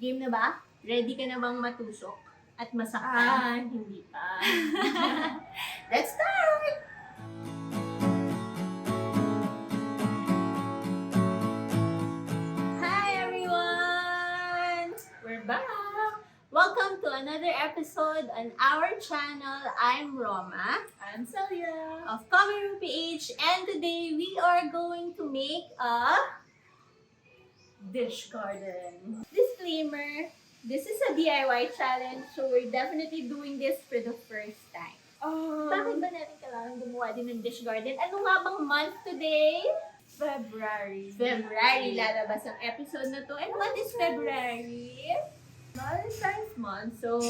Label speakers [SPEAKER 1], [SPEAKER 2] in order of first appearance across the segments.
[SPEAKER 1] Game na ba? Ready ka na bang matusok at masaktan? Hindi pa. Let's start! Hi everyone! We're back! Welcome to another episode on our channel. I'm Roma.
[SPEAKER 2] I'm Celia.
[SPEAKER 1] Of Common PH, and today we are going to make a
[SPEAKER 2] Dish garden.
[SPEAKER 1] disclaimer. This is a DIY challenge, so we're definitely doing this for the first time. Bakit ba natin kailangan gumawa din ng dish garden? Ano nga bang month today?
[SPEAKER 2] February.
[SPEAKER 1] February, lalabas ang episode na to. And what is February?
[SPEAKER 2] Valentine's month. So,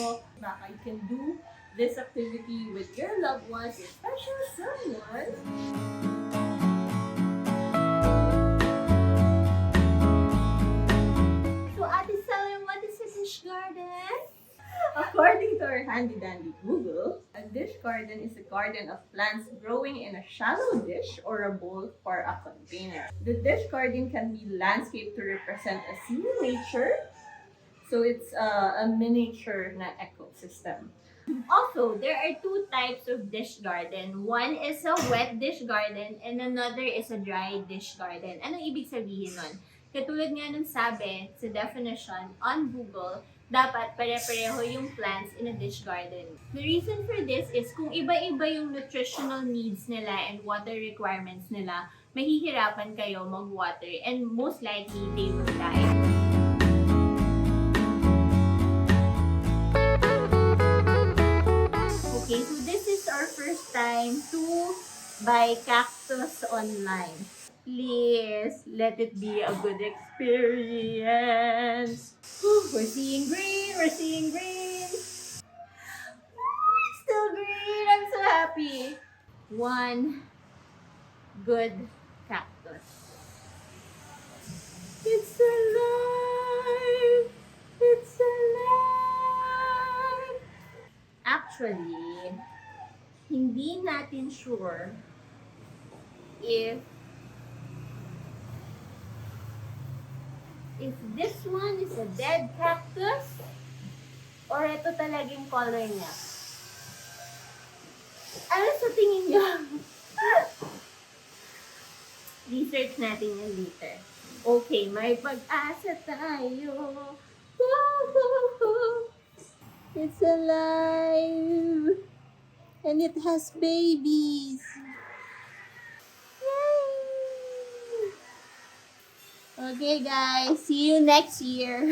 [SPEAKER 2] baka you can do this activity with your loved ones, your special someone.
[SPEAKER 1] So, Ate Celia, what is a dish garden?
[SPEAKER 2] According to our handy-dandy Google, a dish garden is a garden of plants growing in a shallow dish or a bowl for a container. The dish garden can be landscaped to represent a scene in nature. So it's a miniature na ecosystem.
[SPEAKER 1] Also, there are two types of dish garden. One is a wet dish garden and another is a dry dish garden. Anong ibig sabihin nun? Katulad nga nung sabi sa definition on Google, dapat pare-pareho yung plants in a dish garden. The reason for this is kung iba-iba yung nutritional needs nila and water requirements nila, mahihirapan kayo mag-water and most likely they will die. Okay, so this is our first time to buy cactus online. Please, let it be a good experience. We're seeing green, we're seeing green. It's still green, I'm so happy. One good cactus. It's alive! It's alive! Actually, hindi natin sure if this one is a dead cactus or ito talagang color niya. Ano sa tingin niyo? Research natin yan later. Okay, may pag-asa tayo. Woo-hoo-hoo. It's alive. And it has babies. Yay! Okay guys, see you next year.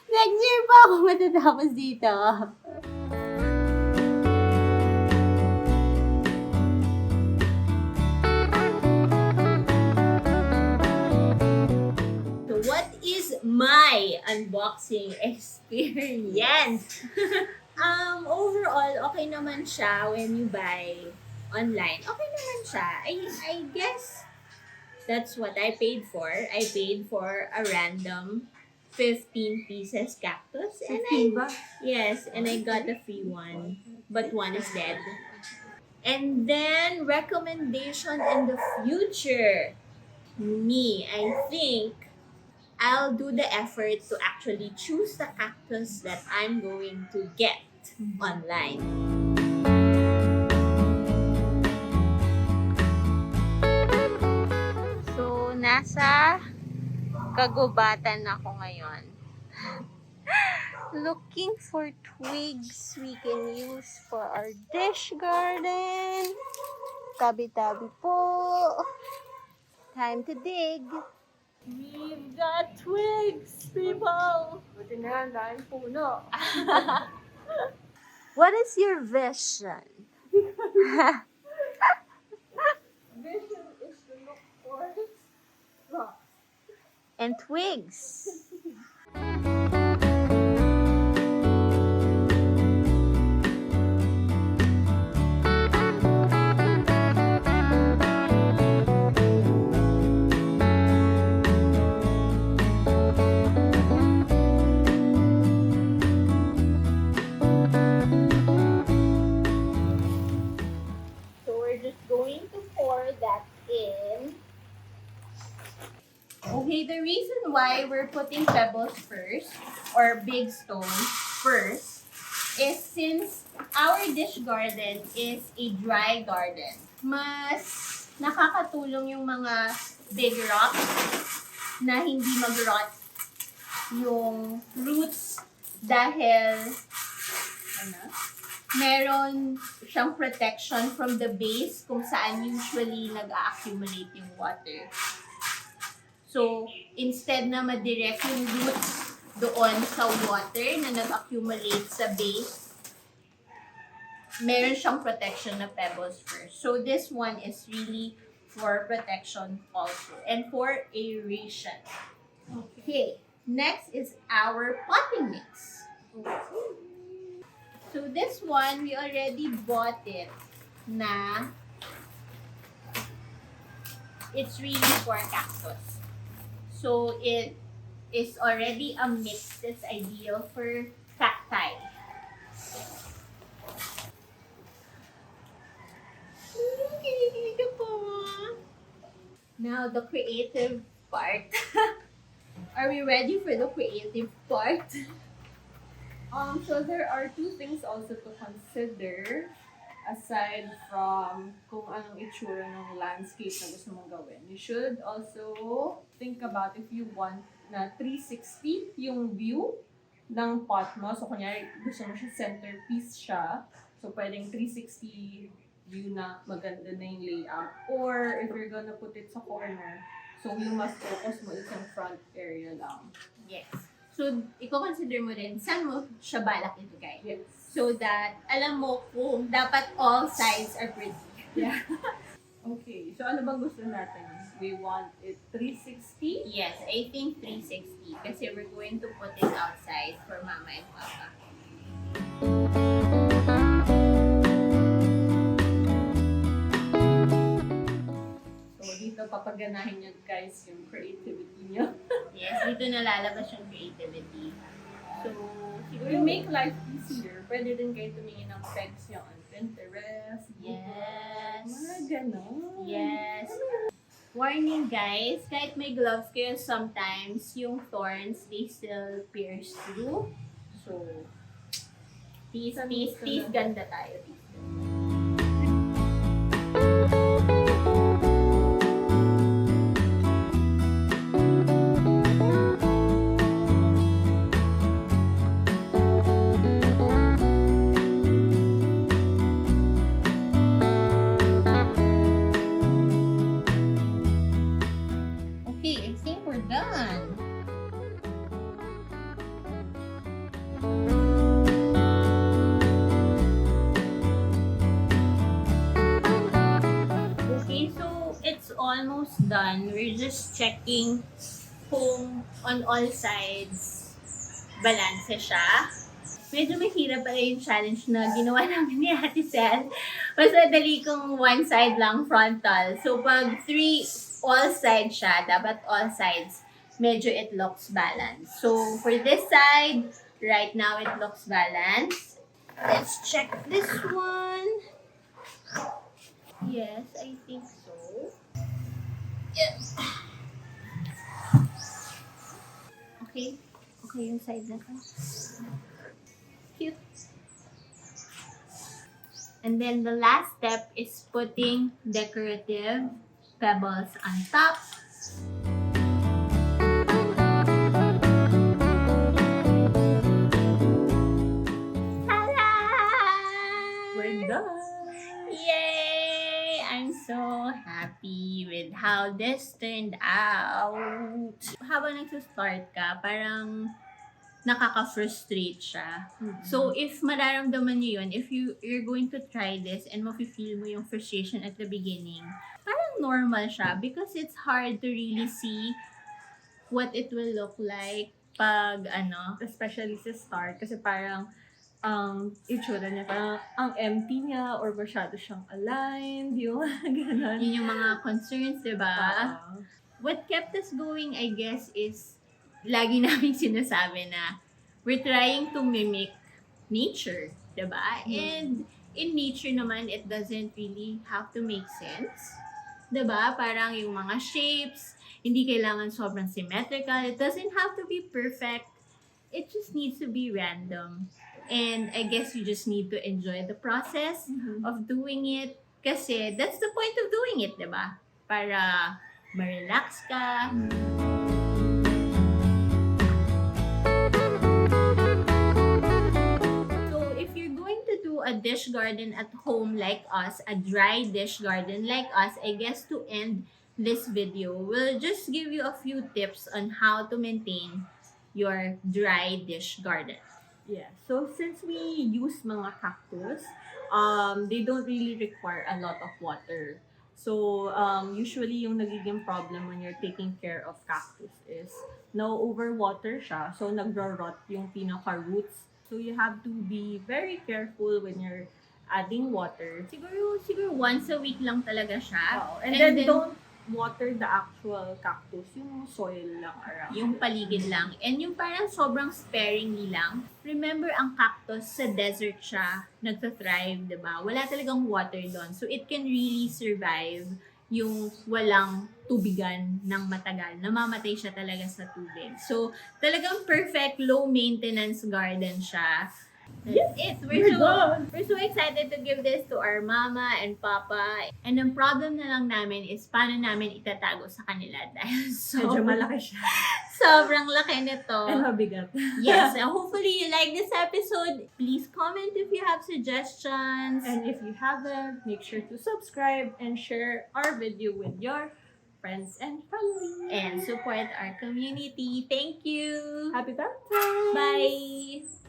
[SPEAKER 1] Next year pa ako matatapos dito. So what is my unboxing experience? Overall, okay naman siya when you buy online. Okay naman siya. I guess that's what I paid for. I paid for a random 15 pieces cactus. And yes, and I got a free one. But one is dead. And then, recommendation in the future. Me, I think I'll do the effort to actually choose the cactus that I'm going to get online. So, nasa kagubatan ako ngayon. Looking for twigs we can use for our dish garden. Tabi-tabi po. Time to dig.
[SPEAKER 2] We've got twigs, people! Buti na yan, dahil puno.
[SPEAKER 1] What is your vision?
[SPEAKER 2] Vision is to look for rocks.
[SPEAKER 1] And twigs. Okay, the reason why we're we're putting pebbles first, or big stones first, is since our dish garden is a dry garden, mas nakakatulong yung mga big rocks na hindi mag-rot yung roots dahil meron siyang protection from the base kung saan usually nag-accumulate yung water. So, instead na madirect yung roots doon sa water na nag-accumulate sa base, meron siyang protection na pebbles first. So, this one is really for protection also and for aeration. Okay, next is our potting mix. So, this one, we already bought it na it's really for cactus. So, it is already a mix that's ideal for cacti. Kinikilig ako. Now, the creative part. Are we ready for the creative part?
[SPEAKER 2] So there are two things also to consider aside from kung anong itsura ng landscape na gusto mong gawin. You should also think about if you want na 360 yung view ng pot mo. So, kunyari, gusto mo siya centerpiece siya. So, pwedeng 360 view na maganda na yung layout. Or, if you're gonna put it sa corner, so you must focus mo is yung front area lang.
[SPEAKER 1] Yes. So, i-consider mo rin, saan mo siya balak ito, guys?
[SPEAKER 2] Yes.
[SPEAKER 1] So that, alam mo kung dapat all sides are pretty.
[SPEAKER 2] Yeah. Okay. So, ano bang gusto natin? We want it 360?
[SPEAKER 1] Yes, I think 360 kasi we're going to put it outside for mama and papa.
[SPEAKER 2] So, dito papaganahin nyo guys yung creativity nyo.
[SPEAKER 1] Yes, dito nalalabas yung creativity. So,
[SPEAKER 2] To make life easier, pwede din kayo tumingin ng pegs nyo on Pinterest,
[SPEAKER 1] yes.
[SPEAKER 2] mga ganon.
[SPEAKER 1] Yes. Warning guys, kahit may gloves kayo sometimes, yung thorns, they still pierce through. So, please, ganda tayo dito. Okay, I think we're done. Okay, so it's almost done. We're just checking kung on all sides balance siya. Medyo mahirap pala yung challenge na ginawa namin ni Ate Sel. Mas madali kung one side lang frontal. So pag all sides siya, dapat all sides, medyo it looks balanced. So for this side, right now it looks balanced. Let's check this one. Yes, I think so. Yes. Okay. Okay yung side na to. Cute. And then the last step is putting decorative pebbles on top. Ta-da!
[SPEAKER 2] We're done!
[SPEAKER 1] Yay! I'm so happy with how this turned out. Habang nagsa-start ka, parang nakaka-frustrate siya. So, if mararamdaman niyo yun, if you're going to try this and mafe-feel mo yung frustration at the beginning, parang normal siya because it's hard to really see what it will look like pag
[SPEAKER 2] Especially sa start, kasi parang ang itsura niya, parang ang empty niya or masyado siyang aligned, yung gano'n.
[SPEAKER 1] yun yung mga concerns, diba?
[SPEAKER 2] Oo.
[SPEAKER 1] What kept us going, I guess, is lagi namin sinasabi na we're trying to mimic nature, diba? And in nature naman, it doesn't really have to make sense. 'Diba? Parang yung mga shapes, hindi kailangan sobrang symmetrical. It doesn't have to be perfect. It just needs to be random. And I guess you just need to enjoy the process of doing it. Kasi that's the point of doing it, 'diba? Para ma-relax ka. So, if you're going to do a dish garden at home like us, a dry dish garden like us, I guess to end this video, we'll just give you a few tips on how to maintain your dry dish garden.
[SPEAKER 2] Yeah. So since we use mga cactus, they don't really require a lot of water. So usually yung nagiging problem when you're taking care of cactus is na-overwater siya. So nagro-rot yung pinaka-roots. So you have to be very careful when you're adding water.
[SPEAKER 1] Siguro once a week lang talaga siya.
[SPEAKER 2] And then don't water the actual cactus, yung soil lang around.
[SPEAKER 1] Yung paligid lang. And yung parang sobrang sparingly lang. Remember, ang cactus sa desert siya nagta-thrive, diba? Wala talagang water doon. So, it can really survive yung walang tubigan ng matagal. Namamatay siya talaga sa tubig. So, talagang perfect low maintenance garden siya. That's it. We're so excited to give this to our mama and papa. And ang problem na lang namin is paano namin itatago sa kanila dahil
[SPEAKER 2] Medyo malaki siya.
[SPEAKER 1] sobrang laki nito.
[SPEAKER 2] And mabigat.
[SPEAKER 1] Yes, and hopefully you like this episode. Please comment if you have suggestions.
[SPEAKER 2] And if you haven't, make sure to subscribe and share our video with your friends and family.
[SPEAKER 1] And support our community. Thank you.
[SPEAKER 2] Happy Valentine's!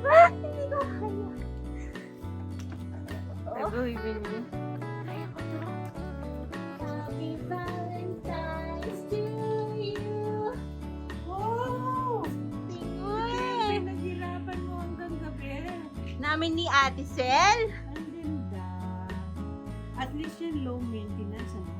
[SPEAKER 1] Bye! Hindi ko kaya.
[SPEAKER 2] I believe in you.
[SPEAKER 1] Kaya ko to. Happy Valentine's to you.
[SPEAKER 2] Wow!
[SPEAKER 1] Tingin.
[SPEAKER 2] Naghirapan mo hanggang gabi.
[SPEAKER 1] Namin ni Ate Sel.
[SPEAKER 2] Ang ganda. At least yung low maintenance, ano?